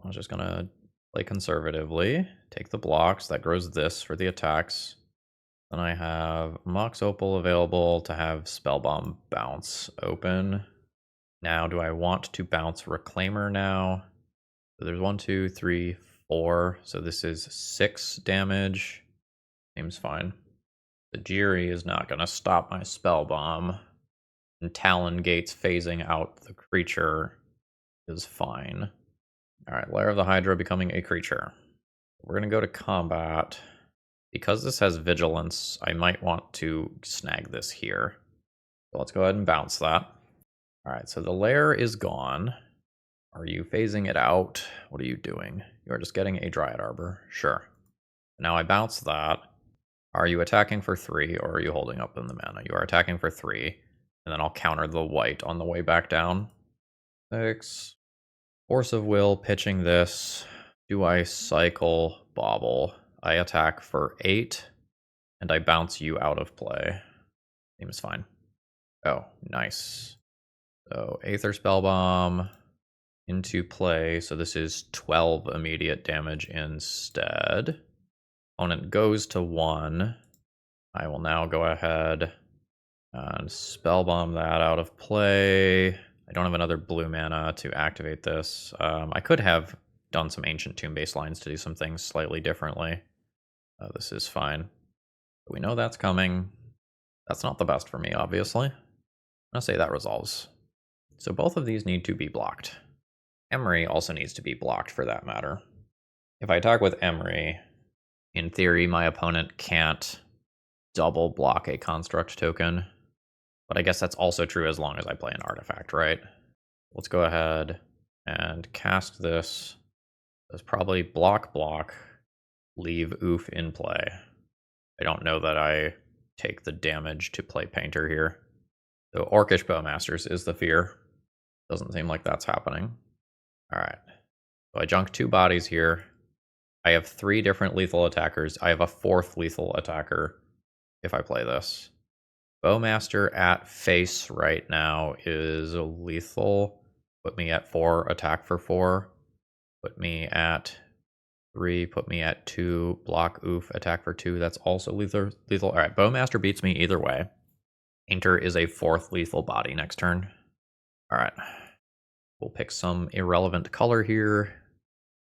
I'm just going to play conservatively. Take the blocks. That grows this for the attacks. Then I have Mox Opal available to have Spellbomb bounce open. Now, do I want to bounce Reclaimer now? So there's 1, 2, 3, 4. So this is 6 damage. Seems fine. The Jiri is not going to stop my spell bomb. And Talon Gates phasing out the creature is fine. Alright, Lair of the Hydra becoming a creature. We're going to go to combat. Because this has vigilance, I might want to snag this here. So let's go ahead and bounce that. Alright, so the lair is gone. Are you phasing it out? What are you doing? You are just getting a Dryad Arbor. Sure. Now I bounce that. Are you attacking for 3 or are you holding up in the mana? You are attacking for 3. And then I'll counter the white on the way back down. 6. Force of Will, pitching this. Do I cycle Bauble? I attack for 8. And I bounce you out of play. Seems fine. Oh, nice. So Aether Spellbomb into play. So this is 12 immediate damage instead. Opponent goes to 1. I will now go ahead and Spellbomb that out of play. I don't have another blue mana to activate this. I could have done some Ancient Tomb baselines to do some things slightly differently. This is fine. We know that's coming. That's not the best for me, obviously. I'm going to say that resolves. So both of these need to be blocked. Emery also needs to be blocked for that matter. If I attack with Emery, in theory, my opponent can't double block a construct token. But I guess that's also true as long as I play an artifact, right? Let's go ahead and cast this. There's probably block, leave Oof in play. I don't know that I take the damage to play Painter here. So Orcish Bowmasters is the fear. Doesn't seem like that's happening. Alright. So I junk 2 bodies here. I have 3 different lethal attackers. I have a 4th lethal attacker if I play this. Bowmaster at face right now is lethal. Put me at 4, attack for 4. Put me at 3, put me at 2, block Oof, attack for 2. That's also lethal. Alright, Bowmaster beats me either way. Painter is a 4th lethal body next turn. Alright. We'll pick some irrelevant color here.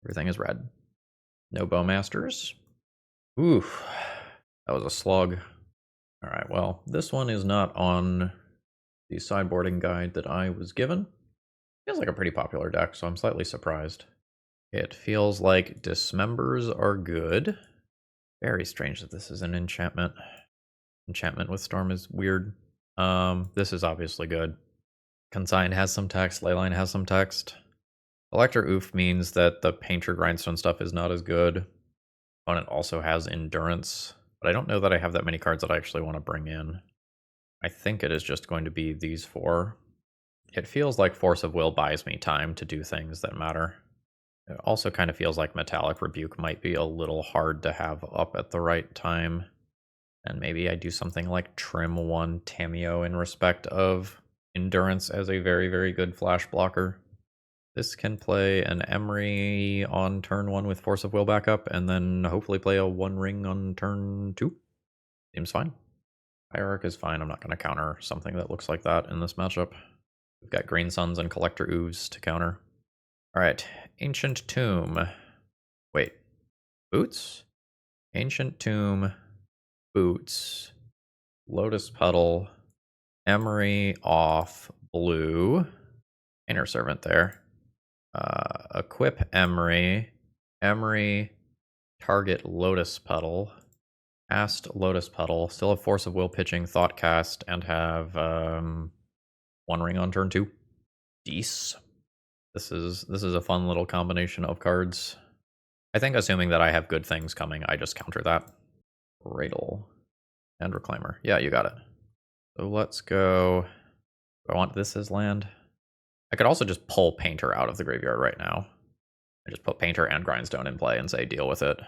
Everything is red. No Bowmasters. Oof. That was a slug. Alright, well, this one is not on the sideboarding guide that I was given. Feels like a pretty popular deck, so I'm slightly surprised. It feels like Dismembers are good. Very strange that this is an enchantment. Enchantment with Storm is weird. This is obviously good. Consign has some text, Leyline has some text. Collector Oof means that the Painter Grindstone stuff is not as good. Opponent also has Endurance, but I don't know that I have that many cards that I actually want to bring in. I think it is just going to be these 4. It feels like Force of Will buys me time to do things that matter. It also kind of feels like Metallic Rebuke might be a little hard to have up at the right time. And maybe I do something like trim 1 Tamiyo in respect of Endurance as a very, very good flash blocker. This can play an Emery on turn 1 with Force of Will backup, and then hopefully play a 1 ring on turn 2. Seems fine. Hierarch is fine. I'm not going to counter something that looks like that in this matchup. We've got Green Suns and Collector Ooves to counter. Alright, Ancient Tomb. Wait, Boots? Ancient Tomb, Boots, Lotus Petal, Emery off blue, Inner Servant there. Equip Emery, Emery, target Lotus Petal, cast Lotus Petal, still have Force of Will pitching, Thought Cast, and have 1 ring on turn 2. Deece. This is a fun little combination of cards. I think assuming that I have good things coming, I just counter that. Cradle and Reclaimer. Yeah, you got it. So let's go. Do I want this as land? I could also just pull Painter out of the graveyard right now. I just put Painter and Grindstone in play and say deal with it.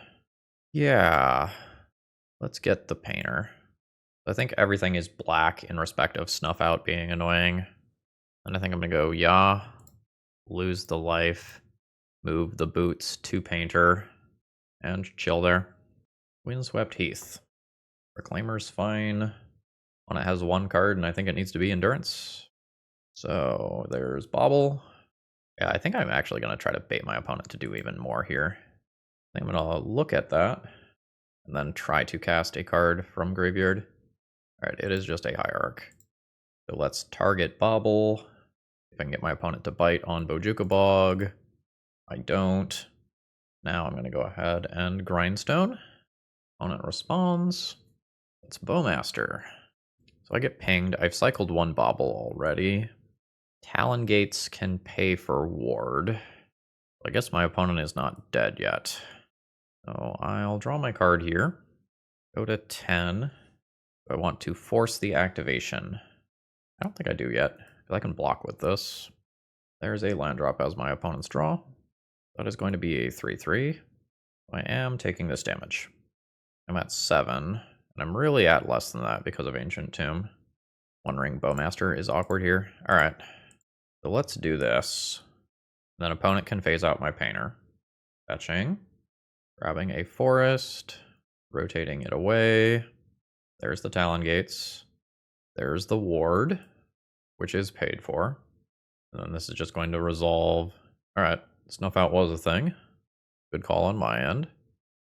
Yeah. Let's get the Painter. I think everything is black in respect of Snuff Out being annoying. And I think I'm going to go, yeah. Lose the life. Move the Boots to Painter. And chill there. Windswept Heath. Reclaimer's fine. When it has 1 card, and I think it needs to be Endurance. So there's Bauble. Yeah, I think I'm actually going to try to bait my opponent to do even more here. I think I'm going to look at that and then try to cast a card from graveyard. All right, it is just a Hierarch. So let's target Bobble. If I can get my opponent to bite on Bojuka Bog. I don't. Now I'm going to go ahead and Grindstone. Opponent responds. It's Bowmaster. So I get pinged. I've cycled one Bobble already. Talon Gates can pay for Ward. I guess my opponent is not dead yet. So I'll draw my card here. Go to 10. I want to force the activation. I don't think I do yet, because I can block with this. There's a land drop as my opponent's draw. That is going to be a 3/3. I am taking this damage. I'm at 7, and I'm really at less than that because of Ancient Tomb. One Ring Bowmaster is awkward here. Alright, so let's do this. Then opponent can phase out my Painter. Fetching. Grabbing a Forest. Rotating it away. There's the Talon Gates. There's the Ward, which is paid for. And then this is just going to resolve. Alright, Snuff Out was a thing. Good call on my end.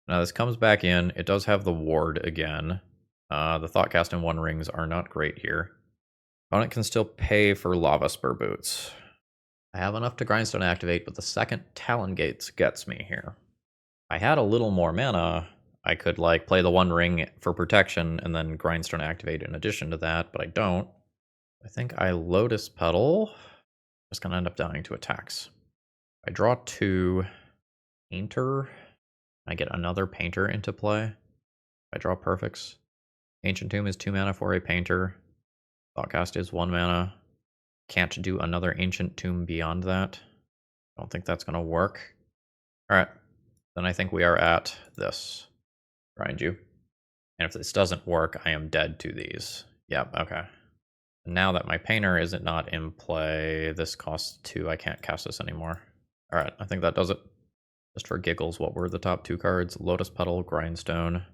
Now this comes back in. It does have the Ward again. The Thoughtcast and One Rings are not great here. Opponent can still pay for Lava Spur Boots. I have enough to Grindstone activate, but the second Talon Gates gets me here. If I had a little more mana, I could like play the One Ring for protection and then Grindstone activate in addition to that, but I don't. I think I Lotus Petal. Just gonna end up dying to attacks. I draw 2 Painter. I get another Painter into play. I draw Perfects. Ancient Tomb is 2 mana for a Painter. Thoughtcast is 1 mana. Can't do another Ancient Tomb beyond that. I don't think that's going to work. Alright, then I think we are at this. Grind you. And if this doesn't work, I am dead to these. Yep, okay. Now that my Painter isn't not in play, this costs 2. I can't cast this anymore. Alright, I think that does it. Just for giggles, what were the top 2 cards? Lotus Petal, Grindstone.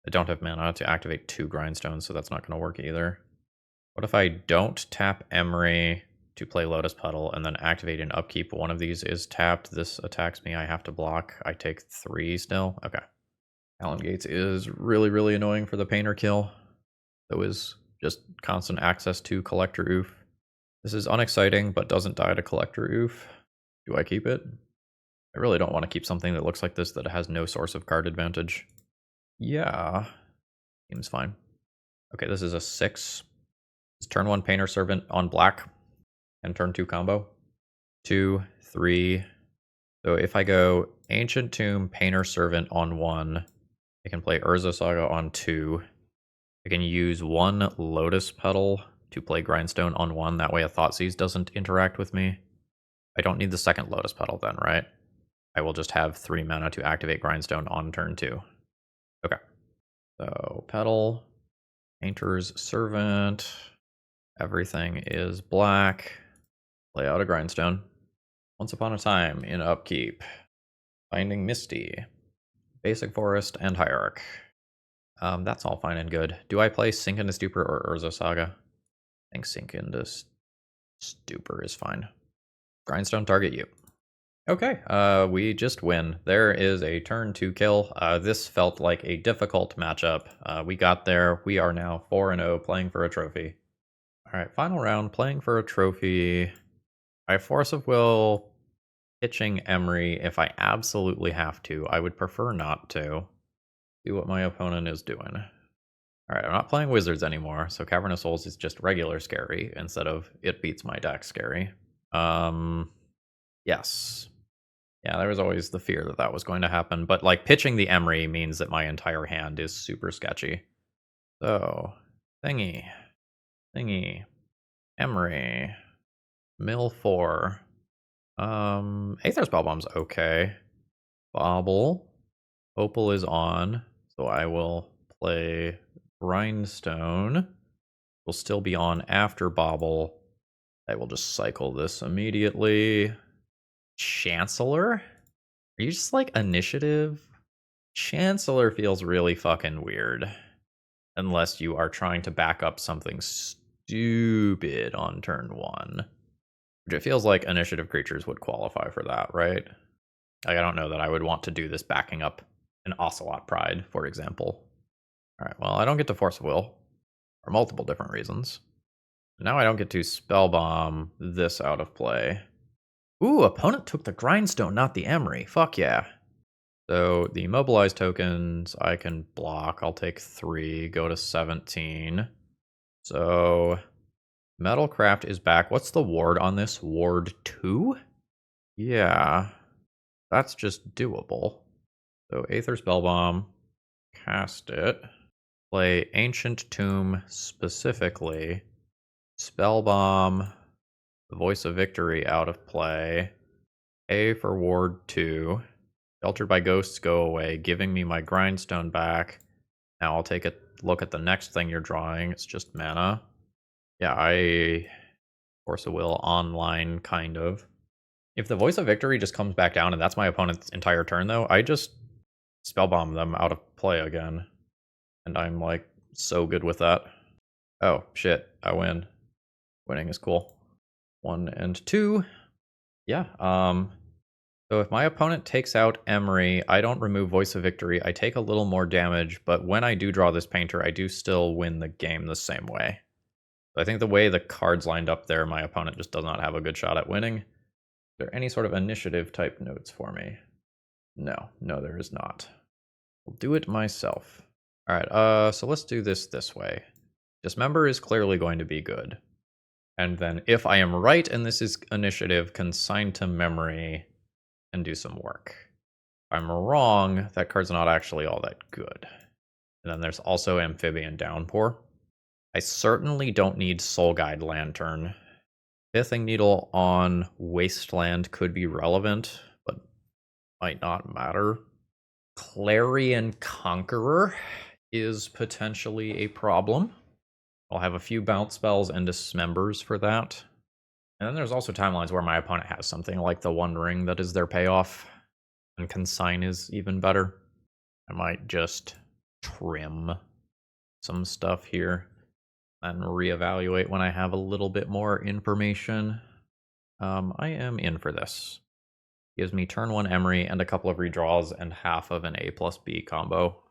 I don't have mana to activate 2 Grindstones, so that's not going to work either. What if I don't tap Emery to play Lotus Petal and then activate an upkeep? One of these is tapped. This attacks me. I have to block. I take 3 still. Okay. Talon Gates is really, really annoying for the Painter kill. So is just constant access to Collector Oof. This is unexciting, but doesn't die to Collector Oof. Do I keep it? I really don't want to keep something that looks like this that has no source of card advantage. Yeah. Seems fine. Okay, this is a 6. It's turn 1 Painter Servant on black and turn 2 combo. 2, 3. So if I go Ancient Tomb, Painter Servant on 1, I can play Urza Saga on 2. I can use 1 Lotus Petal to play Grindstone on 1. That way a Thoughtseize doesn't interact with me. I don't need the second Lotus Petal then, right? I will just have 3 mana to activate Grindstone on turn 2. Okay. So Petal, Painter's Servant. Everything is black. Play out a Grindstone. Once upon a time in upkeep. Finding Misty. Basic Forest and Hierarch. That's all fine and good. Do I play Sink into Stupor or Urza Saga? I think Sink into Stupor is fine. Grindstone target you. Okay, we just win. There is a turn to kill. This felt like a difficult matchup. We got there. We are now 4-0 playing for a trophy. Alright, final round, playing for a trophy. I Force of Will, pitching Emery if I absolutely have to. I would prefer not to. See what my opponent is doing. Alright, I'm not playing Wizards anymore, so Cavernous Souls is just regular scary instead of it beats my deck scary. Yes. Yeah, there was always the fear that that was going to happen, but like pitching the Emery means that my entire hand is super sketchy. So, thingy, Emery, mill 4. Aether Spellbomb's okay. Bobble, Opal is on, so I will play Grindstone. Will still be on after Bobble. I will just cycle this immediately. Chancellor? Are you just like initiative? Chancellor feels really fucking weird. Unless you are trying to back up something stupid on turn 1. Which it feels like initiative creatures would qualify for that, right? Like, I don't know that I would want to do this backing up an Ocelot Pride, for example. Alright, well, I don't get to Force of Will for multiple different reasons. Now I don't get to Spellbomb this out of play. Ooh, opponent took the Grindstone, not the Emery. Fuck yeah. So the mobilized tokens I can block. I'll take 3, go to 17. So Metalcraft is back. What's the ward on this? Ward 2? Yeah, that's just doable. So Aether Spellbomb, cast it. Play Ancient Tomb specifically. Spellbomb, the Voice of Victory out of play. A for Ward 2. Sheltered by Ghosts go away, giving me my Grindstone back. Now I'll take a look at the next thing you're drawing. It's just mana. Yeah, I Force of Will online, kind of. If the Voice of Victory just comes back down and that's my opponent's entire turn, though, I just Spellbomb them out of play again. And I'm, like, so good with that. Oh, shit, I win. Winning is cool. 1 and 2. Yeah, so if my opponent takes out Emery, I don't remove Voice of Victory. I take a little more damage, but when I do draw this Painter, I do still win the game the same way. So I think the way the cards lined up there, my opponent just does not have a good shot at winning. Is there any sort of initiative type notes for me? No, there is not. I'll do it myself. Alright, so let's do this way. Dismember is clearly going to be good. And then if I am right and this is initiative, Consign to Memory and do some work. If I'm wrong, that card's not actually all that good. And then there's also Amphibian Downpour. I certainly don't need Soul Guide Lantern. Pithing Needle on Wasteland could be relevant, but might not matter. Clarion Conqueror is potentially a problem. I'll have a few bounce spells and dismembers for that. And then there's also timelines where my opponent has something like the One Ring that is their payoff, and Consign is even better. I might just trim some stuff here and reevaluate when I have a little bit more information. I am in for this. Gives me turn 1 Emery and a couple of redraws and half of an A+B combo.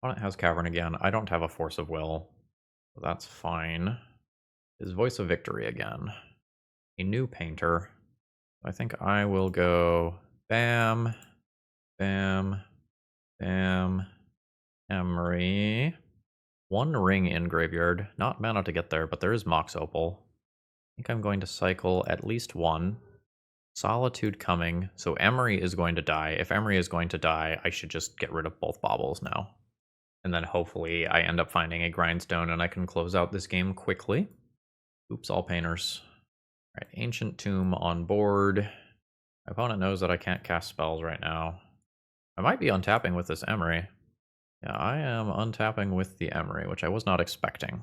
Opponent has Cavern again. I don't have a Force of Will, so that's fine. His Voice of Victory again. A new Painter. I think I will go bam, bam, bam, Emery. 1 ring in graveyard. Not mana to get there, but there is Mox Opal. I think I'm going to cycle at least 1. Solitude coming, so Emery is going to die. If Emery is going to die, I should just get rid of both baubles now. And then hopefully I end up finding a Grindstone and I can close out this game quickly. Oops, all painters. Alright, Ancient Tomb on board. My opponent knows that I can't cast spells right now. I might be untapping with this Emery. Yeah, I am untapping with the Emery, which I was not expecting.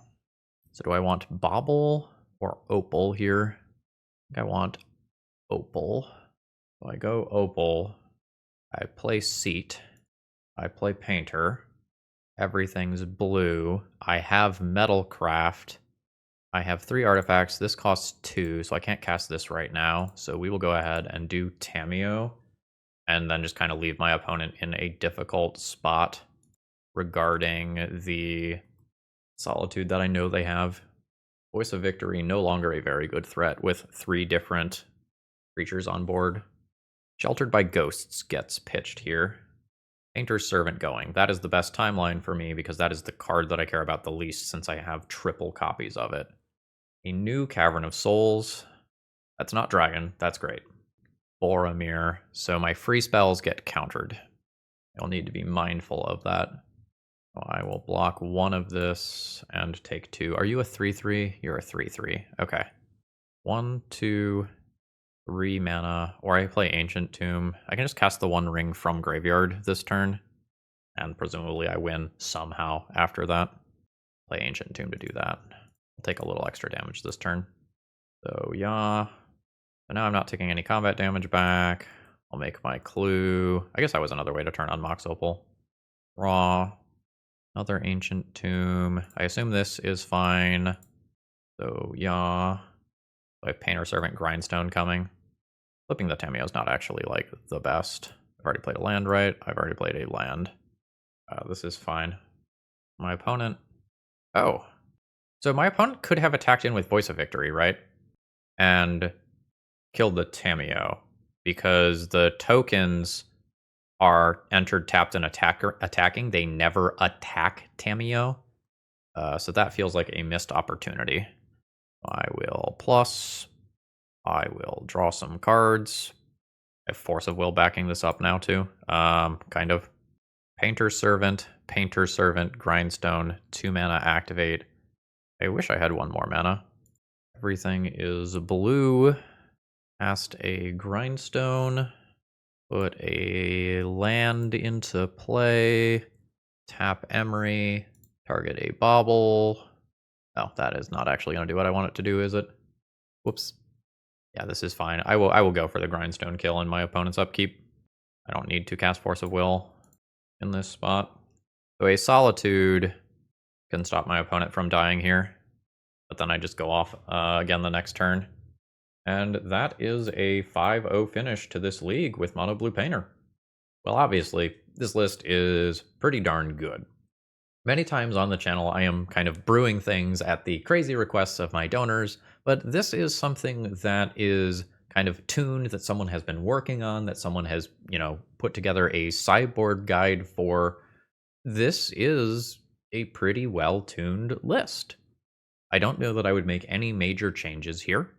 So do I want Bauble or Opal here? I think I want Opal. So I go Opal. I play Seat. I play Painter. Everything's blue. I have Metalcraft. I have 3 artifacts. This costs 2, so I can't cast this right now. So we will go ahead and do Tamiyo, and then just kind of leave my opponent in a difficult spot regarding the Solitude that I know they have. Voice of Victory, no longer a very good threat with 3 different creatures on board. Sheltered by Ghosts gets pitched here. Painter's Servant going. That is the best timeline for me because that is the card that I care about the least since I have triple copies of it. A new Cavern of Souls. That's not Dragon. That's great. Boromir. So my free spells get countered. I'll need to be mindful of that. So I will block 1 of this and take 2. Are you a 3/3? You're a 3/3. Okay. 1, 2, 3 mana. Or I play Ancient Tomb. I can just cast the 1 ring from graveyard this turn. And presumably I win somehow after that. Play Ancient Tomb to do that. I'll take a little extra damage this turn. So yeah. So now I'm not taking any combat damage back. I'll make my clue. I guess that was another way to turn on Mox Opal. Raw. Another Ancient Tomb. I assume this is fine. So yeah. With Painter, Servant, Grindstone coming. Flipping the Tamiyo is not actually, like, the best. I've already played a land, right? I've already played a land. This is fine. My opponent... Oh. So my opponent could have attacked in with Voice of Victory, right? And killed the Tamiyo. Because the tokens are entered, tapped, and attacking. They never attack Tamiyo. So that feels like a missed opportunity. I will plus. I will draw some cards. I have Force of Will backing this up now too. Kind of. Painter Servant, Grindstone, 2 mana activate. I wish I had 1 more mana. Everything is blue. Cast a Grindstone. Put a land into play. Tap Emery. Target a Bauble. Oh, that is not actually going to do what I want it to do, is it? Whoops. Yeah, this is fine. I will go for the Grindstone kill in my opponent's upkeep. I don't need to cast Force of Will in this spot. So a Solitude can stop my opponent from dying here. But then I just go off again the next turn. And that is a 5-0 finish to this league with Mono Blue Painter. Well, obviously, this list is pretty darn good. Many times on the channel, I am kind of brewing things at the crazy requests of my donors, but this is something that is kind of tuned, that someone has been working on, that someone has, put together a sideboard guide for. This is a pretty well-tuned list. I don't know that I would make any major changes here.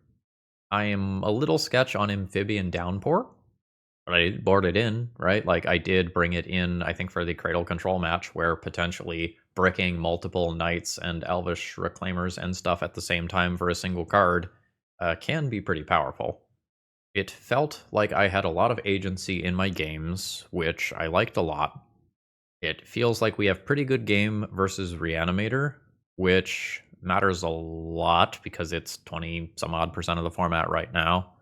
I am a little sketch on Amphibian Downpour, but I did board it in, right? Like, I did bring it in, I think, for the Cradle Control match, where potentially bricking multiple Knights and Elvish Reclaimers and stuff at the same time for a single card can be pretty powerful. It felt like I had a lot of agency in my games, which I liked a lot. It feels like we have pretty good game versus Reanimator, which matters a lot because it's 20-some-odd% of the format right now.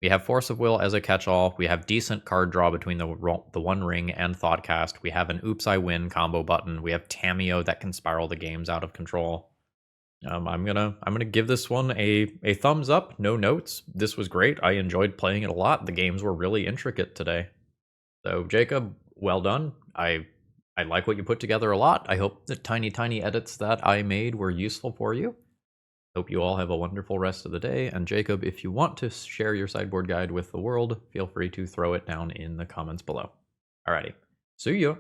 We have Force of Will as a catch-all. We have decent card draw between the One Ring and Thoughtcast. We have an Oops, I Win combo button. We have Tamiyo that can spiral the games out of control. I'm gonna give this one a thumbs up. No notes. This was great. I enjoyed playing it a lot. The games were really intricate today. So Jacob, well done. I like what you put together a lot. I hope the tiny edits that I made were useful for you. Hope you all have a wonderful rest of the day. And Jacob, if you want to share your sideboard guide with the world, feel free to throw it down in the comments below. Alrighty. See ya.